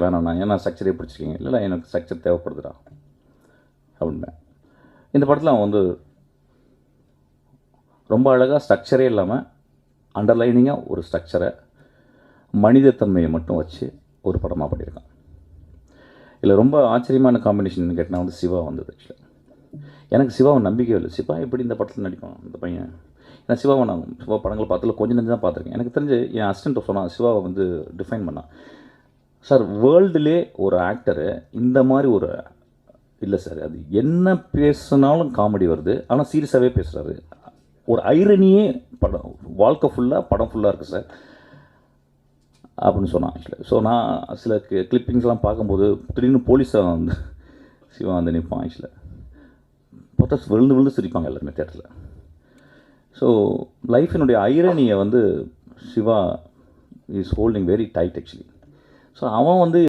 வேணாண்ணா ஏன்னா ஸ்ட்ரக்சரே பிடிச்சிருக்கீங்க. இல்லை எனக்கு ஸ்ட்ரக்சர் தேவைப்படுதுடா அப்படின்னேன். இந்த படத்தில் அவன் வந்து ரொம்ப அழகாக ஸ்ட்ரக்சரே இல்லாமல் அண்டர்லைனிங்காக ஒரு ஸ்ட்ரக்சரை மனிதத்தன்மையை மட்டும் வச்சு ஒரு படமாக பண்ணியிருக்கான். இதில் ரொம்ப ஆச்சரியமான காம்பினேஷன் கேட்டால் வந்து சிவா வந்தது. ஆக்சுவலாக எனக்கு சிவாவை நம்பிக்கை இல்லை. சிவா எப்படி இந்த படத்தில் நடிப்பான் இந்த பையன்? ஏன்னா சிவாவை நான் சிவா படங்கள் பார்த்துல கொஞ்சம் நெஞ்சு தான் பார்த்துருக்கேன். எனக்கு தெரிஞ்சு என் அசிஸ்டண்ட்டை சொன்னான், சிவாவை வந்து டிஃபைன் பண்ணான். சார் வேர்ல்டுலே ஒரு ஆக்டரு இந்த மாதிரி ஒரு இல்லை சார், அது என்ன பேசுனாலும் காமெடி வருது, ஆனால் சீரியஸாகவே பேசுகிறாரு, ஒரு ஐரனியே படம் வாழ்க்கை ஃபுல்லாக படம் ஃபுல்லாக இருக்குது சார் அப்படின்னு சொன்னான். ஆக்சுவலாக ஸோ நான் சில கிளிப்பிங்ஸ்லாம் பார்க்கும்போது திடீர்னு போலீஸாக வந்து சிவா வந்து நிற்பான். ஆக்சுவலாக பார்த்தா விழுந்து விழுந்து சிரிப்பாங்க எல்லாருமே தேட்டரில். ஸோ லைஃபினுடைய ஐரனியை வந்து Shiva is holding very tight actually. So அவன் வந்து